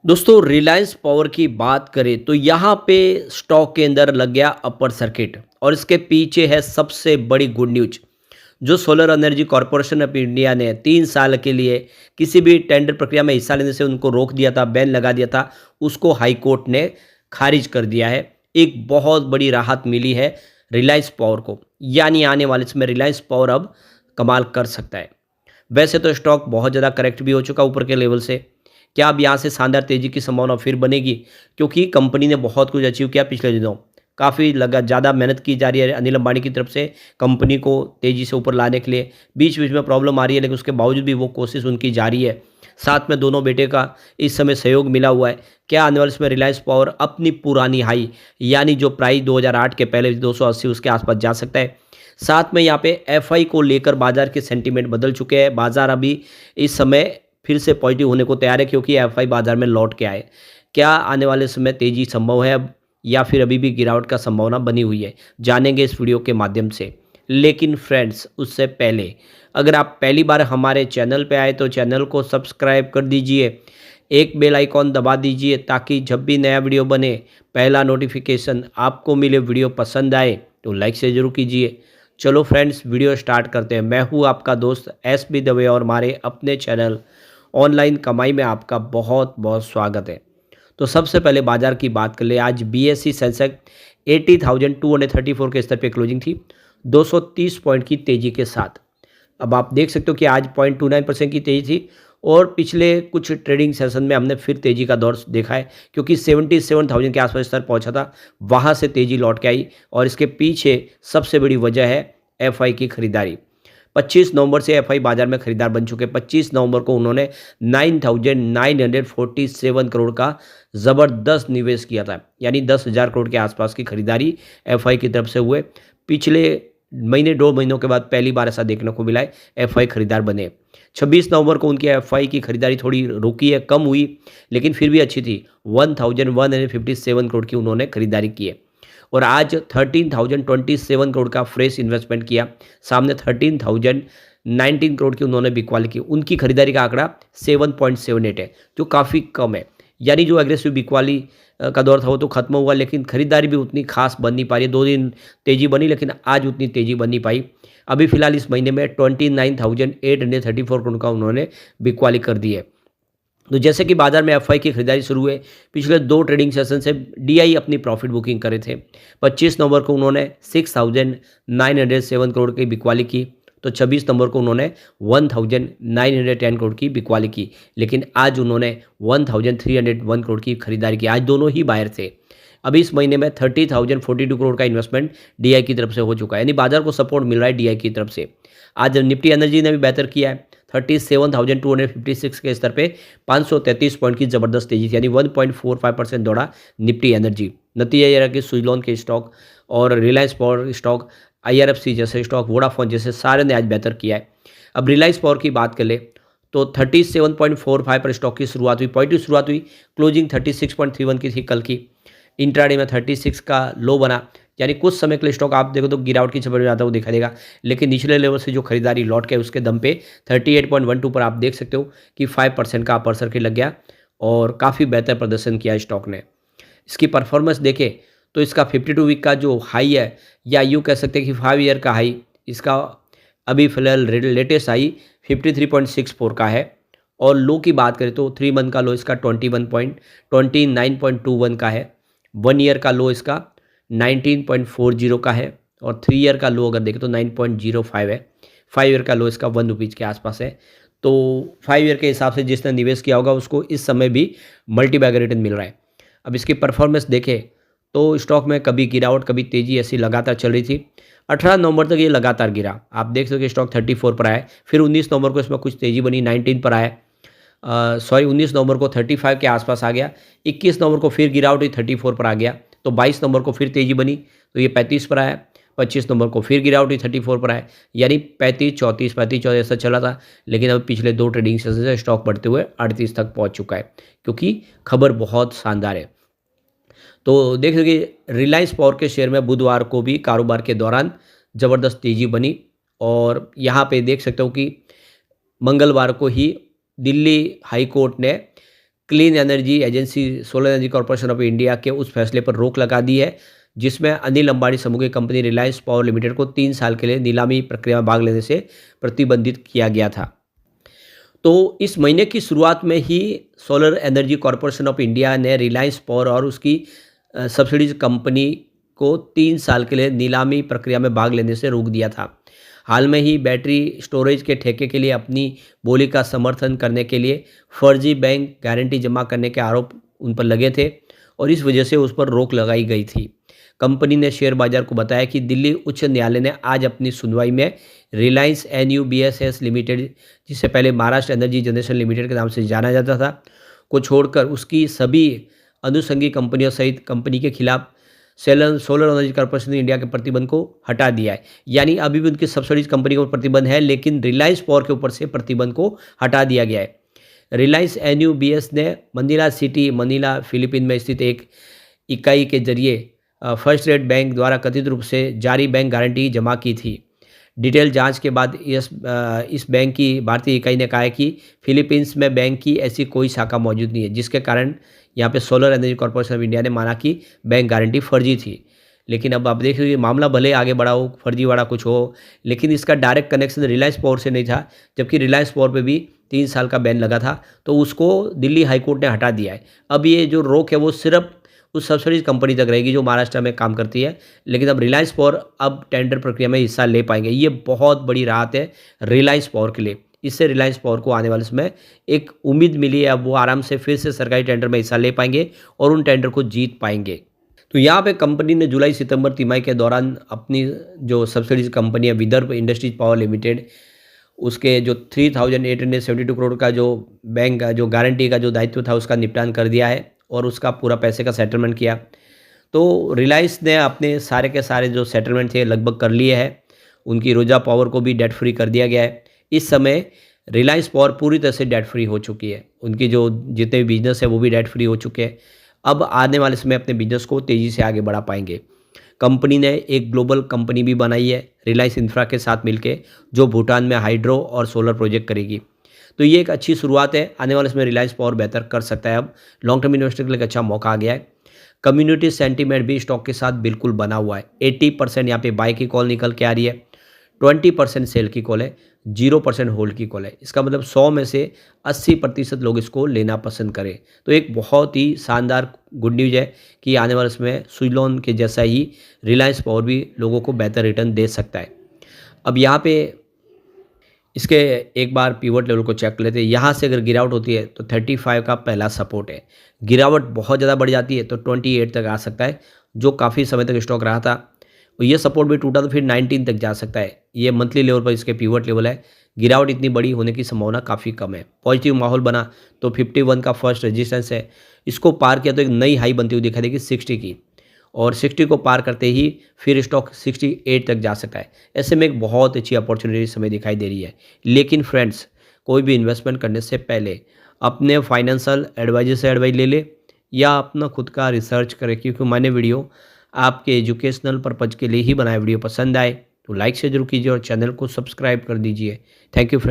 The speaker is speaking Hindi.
दोस्तों रिलायंस पावर की बात करें तो यहाँ पे स्टॉक के अंदर लग गया अपर सर्किट और इसके पीछे है सबसे बड़ी गुड न्यूज। जो solar energy corporation of India ने 3 साल के लिए किसी भी टेंडर प्रक्रिया में हिस्सा लेने से उनको रोक दिया था, बैन लगा दिया था, उसको हाई कोर्ट ने खारिज कर दिया है। एक बहुत बड़ी राहत मिली है रिलायंस पावर को, यानी आने वाले समय रिलायंस पावर अब कमाल कर सकता है। वैसे तो स्टॉक बहुत ज़्यादा करेक्ट भी हो चुका ऊपर के लेवल से। क्या अब यहाँ से शानदार तेज़ी की संभावना फिर बनेगी? क्योंकि कंपनी ने बहुत कुछ अचीव किया पिछले दिनों। काफ़ी लगा ज़्यादा मेहनत की जा रही है अनिल अंबानी की तरफ से कंपनी को तेज़ी से ऊपर लाने के लिए। बीच-बीच में प्रॉब्लम आ रही है, लेकिन उसके बावजूद भी वो कोशिश उनकी जारी है। साथ में दोनों बेटे का इस समय सहयोग मिला हुआ है। क्या आने वाले समय रिलायंस पावर अपनी पुरानी हाई, यानी जो प्राइस 2008 के पहले 280 उसके आसपास जा सकता है? साथ में यहाँ पे एफआई को लेकर बाजार के सेंटीमेंट बदल चुके हैं। बाजार अभी इस समय फिर से पॉजिटिव होने को तैयार है, क्योंकि एफआई बाजार में लौट के आए। क्या आने वाले समय तेजी संभव है अब, या फिर अभी भी गिरावट का संभावना बनी हुई है? जानेंगे इस वीडियो के माध्यम से। लेकिन फ्रेंड्स, उससे पहले अगर आप पहली बार हमारे चैनल पे आए तो चैनल को सब्सक्राइब कर दीजिए, एक बेल आइकॉन दबा दीजिए, ताकि जब भी नया वीडियो बने पहला नोटिफिकेशन आपको मिले। वीडियो पसंद आए तो लाइक से ज़रूर कीजिए। चलो फ्रेंड्स, वीडियो स्टार्ट करते हैं। मैं हूँ आपका दोस्त एस बी दवे और हमारे अपने चैनल ऑनलाइन कमाई में आपका बहुत बहुत स्वागत है। तो सबसे पहले बाजार की बात कर ले। आज बीएसई सेंसेक्स 80,234 के स्तर पे क्लोजिंग थी, 230 पॉइंट की तेजी के साथ। अब आप देख सकते हो कि आज 0.29% की तेजी थी, और पिछले कुछ ट्रेडिंग सेशन में हमने फिर तेजी का दौर देखा है, क्योंकि 77,000 के आसपास स्तर पहुंचा था, वहां से तेजी लौट के आई। और इसके पीछे सबसे बड़ी वजह है एफआई की खरीदारी। 25 नवंबर से एफआई बाजार में खरीदार बन चुके। 25 नवंबर को उन्होंने 9,947 करोड़ का ज़बरदस्त निवेश किया था, यानी 10,000 करोड़ के आसपास की खरीदारी एफआई की तरफ से हुए। पिछले महीने 2 महीनों के बाद पहली बार ऐसा देखने को मिला है, एफआई खरीदार बने। 26 नवंबर को उनकी एफआई की खरीदारी थोड़ी रुकी है, कम हुई, लेकिन फिर भी अच्छी थी। 1,157 करोड़ की उन्होंने खरीदारी की है। और आज 13,027 करोड़ का फ्रेश इन्वेस्टमेंट किया। सामने 13,019 करोड़ की उन्होंने बिकवाली की। उनकी खरीदारी का आंकड़ा 7.78 है, जो काफ़ी कम है। यानी जो एग्रेसिव बिकवाली का दौर था वो तो खत्म हुआ, लेकिन खरीदारी भी उतनी खास बन नहीं पा रही है। 2 दिन तेजी बनी, लेकिन आज उतनी तेजी बन नहीं पाई। अभी फिलहाल इस महीने में 29,834 करोड़ का उन्होंने बिकवाली कर दी है। तो जैसे कि बाजार में एफआई की खरीदारी शुरू हुए, पिछले 2 ट्रेडिंग सेशन से डीआई अपनी प्रॉफिट बुकिंग करे थे। 25 नवंबर को उन्होंने 6,907 करोड़ की बिकवाली की, तो 26 नवंबर को उन्होंने 1,910 करोड़ की बिकवाली की, लेकिन आज उन्होंने 1,301 करोड़ की खरीदारी की। आज दोनों ही बायर थे। अभी इस महीने में 30,042 करोड़ का इन्वेस्टमेंट डीआई की तरफ से हो चुका है, यानी बाजार को सपोर्ट मिल रहा है डीआई की तरफ से। आज निफ्टी एनर्जी ने भी बेहतर किया है। 37,256 के स्तर पे 533 पॉइंट की ज़बरदस्त तेजी थी, यानी 1.45% दौड़ा निफ्टी एनर्जी। नतीजा ये रहा कि सुजलॉन के स्टॉक और रिलायंस पावर स्टॉक, आईआरएफसी जैसे स्टॉक, वोडाफोन जैसे सारे ने आज बेहतर किया है। अब रिलायंस पावर की बात कर ले तो 37.45 पर स्टॉक की शुरुआत हुई, पॉजिटिव शुरुआत हुई। क्लोजिंग 36.31 की थी कल की। इंट्राडे में 36 का लो बना, यानी कुछ समय के लिए स्टॉक आप देखो तो गिरावट की चपेट में आता हुआ दिखाई देगा, लेकिन निचले लेवल से जो खरीदारी लौट के उसके दम पे 38.12 पर आप देख सकते हो कि 5% का अपर सर्किट लग गया, और काफ़ी बेहतर प्रदर्शन किया स्टॉक ने। इसकी परफॉर्मेंस देखें तो इसका 52 वीक का जो हाई है, या यूँ कह सकते हैं कि 5 ईयर का हाई, इसका अभी फिलहाल लेटेस्ट हाई 53.64 का है। और लो की बात करें तो 3 मंथ का लो इसका 29.21 का है। 1 ईयर का लो इसका 19.40 का है, और 3 ईयर का लो अगर देखें तो 9.05 है। 5 ईयर का लो इसका 1 रुपीज़ के आसपास है। तो 5 ईयर के हिसाब से जिसने निवेश किया होगा उसको इस समय भी मल्टी बैगर रिटर्न मिल रहा है। अब इसकी परफॉर्मेंस देखें तो स्टॉक में कभी गिरावट कभी तेज़ी ऐसी लगातार चल रही थी। 18 नवंबर तक ये लगातार गिरा, आप देख सकते हो कि स्टॉक 34 पर आया। फिर 19 नवंबर को इसमें कुछ तेज़ी बनी, 19 पर आया। 19 नवंबर को 35 के आसपास आ गया। 21 नवंबर को फिर गिरावट हुई, 34 पर आ गया। तो 22 नवंबर को फिर तेज़ी बनी, तो ये 35 पर आया। 25 नवंबर को फिर गिरावट हुई, 34 पर आया, यानी 35, 34, 35, 34 ऐसा चला था। लेकिन अब पिछले 2 ट्रेडिंग सेशन से स्टॉक बढ़ते हुए 38 तक पहुंच चुका है, क्योंकि खबर बहुत शानदार है। तो देख सकते कि रिलायंस पावर के शेयर में बुधवार को भी कारोबार के दौरान ज़बरदस्त तेज़ी बनी, और यहाँ पे देख सकते हो कि मंगलवार को ही दिल्ली हाई कोर्ट ने clean energy agency solar energy corporation of India के उस फैसले पर रोक लगा दी है, जिसमें अनिल अंबानी समूह की कंपनी रिलायंस पावर लिमिटेड को 3 साल के लिए नीलामी प्रक्रिया में भाग लेने से प्रतिबंधित किया गया था। तो इस महीने की शुरुआत में ही solar energy corporation of India ने रिलायंस पावर और उसकी सब्सिडीज कंपनी को 3 साल के लिए नीलामी प्रक्रिया में भाग लेने से रोक दिया था। हाल में ही बैटरी स्टोरेज के ठेके के लिए अपनी बोली का समर्थन करने के लिए फर्जी बैंक गारंटी जमा करने के आरोप उन पर लगे थे और इस वजह से उस पर रोक लगाई गई थी। कंपनी ने शेयर बाजार को बताया कि दिल्ली उच्च न्यायालय ने आज अपनी सुनवाई में रिलायंस NUBSS लिमिटेड, जिसे पहले महाराष्ट्र एनर्जी जनरेशन लिमिटेड के नाम से जाना जाता था, को छोड़कर उसकी सभी अनुषंगी कंपनियों सहित कंपनी के खिलाफ सोलर एनर्जी कॉर्पोरेशन इंडिया के प्रतिबंध को हटा दिया है। यानी अभी भी उनकी सब्सिडीज कंपनी के ऊपर प्रतिबंध है, लेकिन रिलायंस पावर के ऊपर से प्रतिबंध को हटा दिया गया है। रिलायंस NUBS ने मनीला सिटी, मनीला फिलीपीन में स्थित एक इकाई के जरिए फर्स्ट रेट बैंक द्वारा कथित रूप से जारी बैंक गारंटी जमा की थी। डिटेल जांच के बाद इस बैंक की भारतीय इकाई ने कहा है कि फिलीपींस में बैंक की ऐसी कोई शाखा मौजूद नहीं है, जिसके कारण यहाँ पे solar energy corporation of India ने माना कि बैंक गारंटी फर्जी थी। लेकिन अब आप देख लीजिए, मामला भले आगे बढ़ा हो, फर्जीवाड़ा कुछ हो, लेकिन इसका डायरेक्ट कनेक्शन रिलायंस पावर से नहीं था, जबकि रिलायंस पावर पे भी 3 साल का बैन लगा था, तो उसको दिल्ली हाईकोर्ट ने हटा दिया है। अब ये जो रोक है वो सिर्फ उस सब्सिडीज कंपनी तक रहेगी जो महाराष्ट्र में काम करती है, लेकिन अब रिलायंस पावर अब टेंडर प्रक्रिया में हिस्सा ले पाएंगे। ये बहुत बड़ी राहत है रिलायंस पावर के लिए। इससे रिलायंस पावर को आने वाले समय एक उम्मीद मिली है, अब वो आराम से फिर से सरकारी टेंडर में हिस्सा ले पाएंगे और उन टेंडर को जीत पाएंगे। तो यहाँ पे कंपनी ने जुलाई सितंबर तिमाही के दौरान अपनी जो सब्सिडीज कंपनी है विदर्भ इंडस्ट्रीज पावर लिमिटेड, उसके जो 3,872 करोड़ का जो बैंक जो गारंटी का जो दायित्व था उसका निपटान कर दिया है और उसका पूरा पैसे का सेटलमेंट किया। तो रिलायंस ने अपने सारे के सारे जो सेटलमेंट थे लगभग कर लिए हैं। उनकी रोजा पावर को भी डेट फ्री कर दिया गया है। इस समय रिलायंस पावर पूरी तरह से डेट फ्री हो चुकी है। उनकी जो जितने भी बिजनेस है वो भी डेट फ्री हो चुके हैं। अब आने वाले समय अपने बिजनेस को तेज़ी से आगे बढ़ा पाएंगे। कंपनी ने एक ग्लोबल कंपनी भी बनाई है रिलायंस इंफ्रा के साथ मिलके, जो भूटान में हाइड्रो और सोलर प्रोजेक्ट करेगी। तो ये एक अच्छी शुरुआत है। आने वाले समय रिलायंस पावर बेहतर कर सकता है। अब लॉन्ग टर्म इन्वेस्टर के लिए एक अच्छा मौका आ गया है। कम्युनिटी सेंटीमेंट भी स्टॉक के साथ बिल्कुल बना हुआ है। 80% यहाँ पे बाय की कॉल निकल के आ रही है, 20% सेल की कॉल है, 0% होल्ड की कॉल है। इसका मतलब 100 में से 80% लोग इसको लेना पसंद करें। तो एक बहुत ही शानदार गुड न्यूज़ है कि आने वाले समय सुजलॉन के जैसा ही रिलायंस पावर भी लोगों को बेहतर रिटर्न दे सकता है। अब यहाँ पे इसके एक बार पिवट लेवल को चेक कर लेते हैं। यहाँ से अगर गिरावट होती है तो 35 का पहला सपोर्ट है। गिरावट बहुत ज़्यादा बढ़ जाती है तो 28 तक आ सकता है, जो काफ़ी समय तक स्टॉक रहा था। और ये सपोर्ट भी टूटा तो फिर 19 तक जा सकता है। ये मंथली लेवल पर इसके पिवट लेवल है। गिरावट इतनी बड़ी होने की संभावना काफ़ी कम है। पॉजिटिव माहौल बना तो 51 का फर्स्ट रेजिस्टेंस है, इसको पार किया तो एक नई हाई बनती हुई दिखाई देगी 60 की, और 60 को पार करते ही फिर स्टॉक 68 तक जा सकता है। ऐसे में एक बहुत अच्छी अपॉर्चुनिटी समय दिखाई दे रही है। लेकिन फ्रेंड्स, कोई भी इन्वेस्टमेंट करने से पहले अपने फाइनेंशियल एडवाइजर से एडवाइस ले ले या अपना खुद का रिसर्च करें, क्योंकि मैंने वीडियो आपके एजुकेशनल पर्पज़ के लिए ही बनाया। वीडियो पसंद आए तो लाइक से जरूर कीजिए और चैनल को सब्सक्राइब कर दीजिए। Thank you friends.